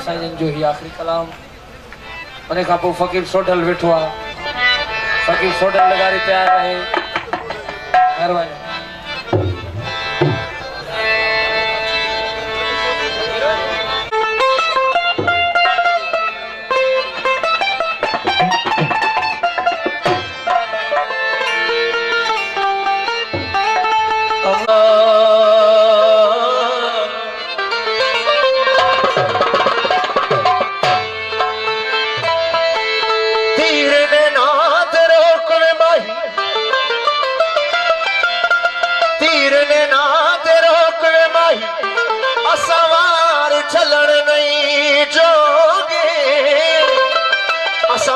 साईं जो ही आखिरी कलाम उन खां पोइ फ़कीर सोडल वेठो आहे। फ़कीर सोडल लगारी तैयार रहे। महिरबानी।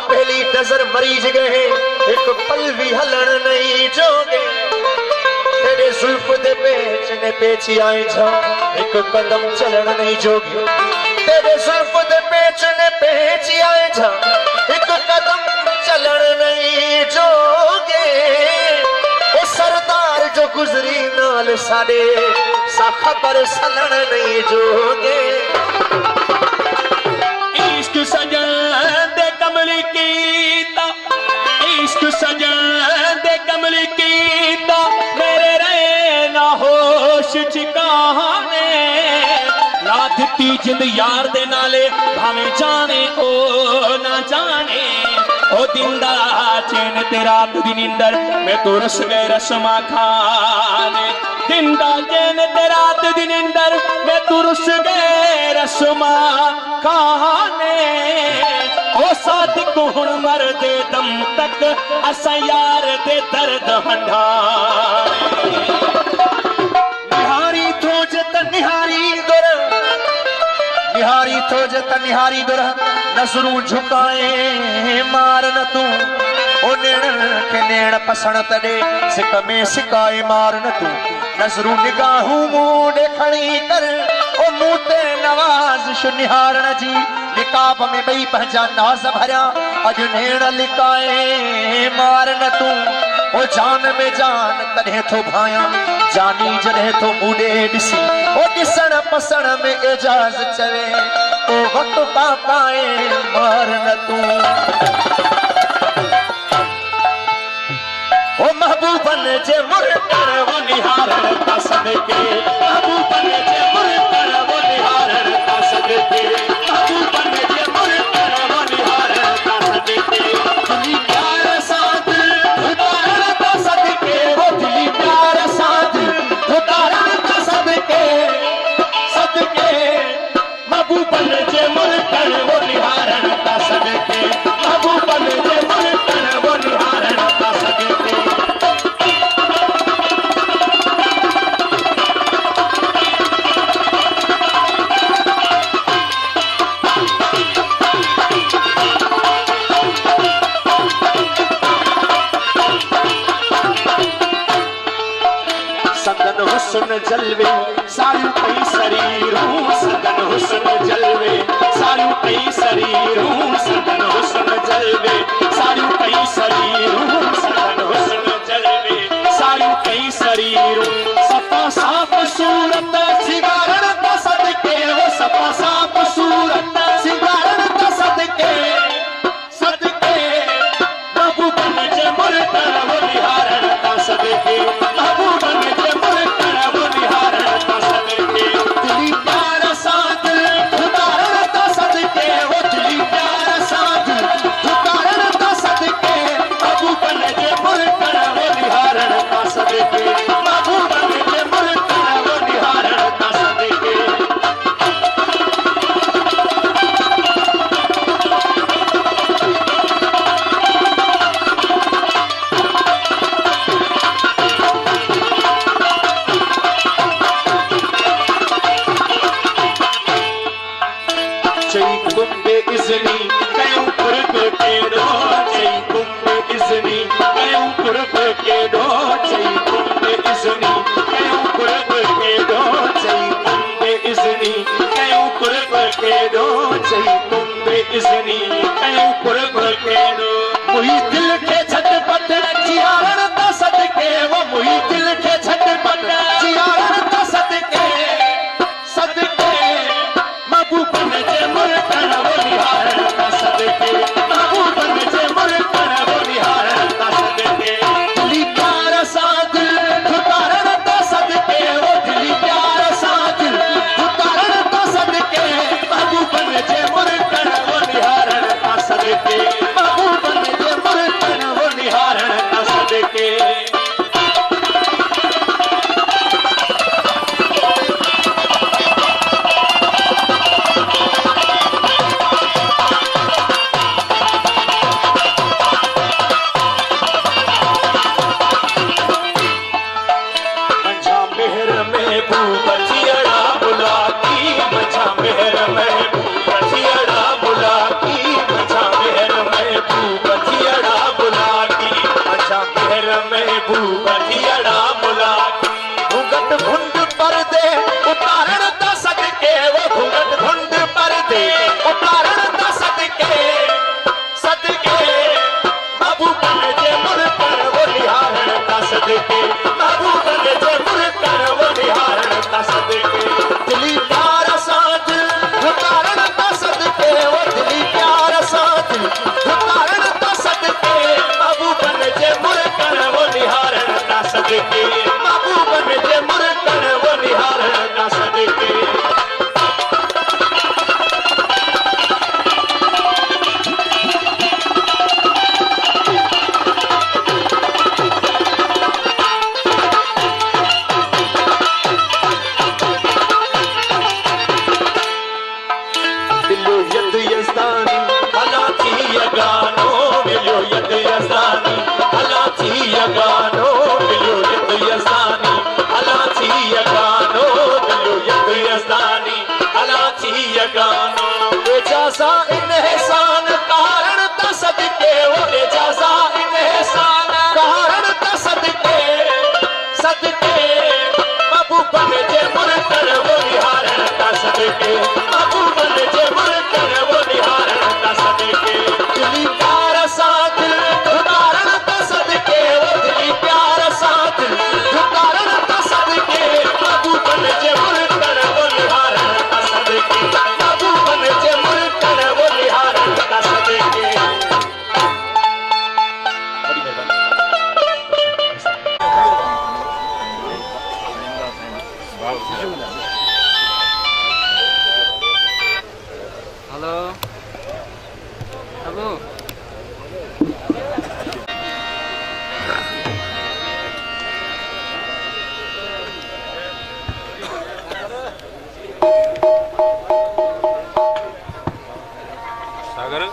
पहली नजर मरीज गए एक पल भी हलन नहीं जोगे तेरे जुल्फ दे पेच ने पेची आए जा एक कदम चलन नहीं जोगे तेरे जुल्फ दे पेच ने पेची आए जा एक कदम चलन नहीं जोगे ओ सरदार जो गुजरी नाल साडे सा खबर सलन नहीं जोगे इश्क सजन कमली कीता इश्क सजन दे कमली कीता मेरे रे ना होश ठिकाने ला दिती जिंद यार दे नाले भावें जाने ओ ना जाने ओ दिन दा चैन ते रात दी नींदर मैं तो रस गए रस्मा खाने दिन दा चैन ते रात दी नींदर मैं तो रस गए रस्मा खाने ओ सादिक हुण मर दे दम तक असा यार दे दर्द हंडाने निहारी थो जत निहारी दुर निहारी थो जत निहारी दुर नजरूं झुकाए मार न तू ओ नेण के नेण पसण तडे सिक में सिकाए मार न तू नजरूं निगाहूं मुंह देखणी कर ओ मुंह ते नवाज निहारण जी निकाब में बई पंहिंजा नाज भरिया अज नेण लिकाए मार न तू ओ जान में जान तॾहिं थो भाया जानी जॾहिं थो मूडे ॾिसी ओ ॾिसण पसण में एजाज चवे ओ वक्त पाए मार न तू ओ महबूबन जे मुर्कर वो निहारण का सदके महबूबन जे मुर्कर वो निहारण का सदके महबूबन जे मुर्कर वो निहारण का सदके दिली प्यार साथ उतारण का सदके वो दिली प्यार साथ उतारण का सदके सदके महबूबन जे मुर्कर वो निहारण का सदके महबूबन जे मुर्कर वो निहारण का सदके हुस्न जलवे सारू कई शरीरों सदन हुस्न जलवे सारू कई शरीरों सदन हुस्न जलवे सारू कई शरीरों सदन हुस्न जलवे सारू कई शरीरों सफा साफ सूरत सिगारण का सदके वो सफा साफ सूरत सिगारण का सदके सदके महबूबन जे मुर्कर वो निहारण का सदके महबूबन जे मुई दिल के झटपट जियारण दा सदके वो मुई दिल के सदके सागर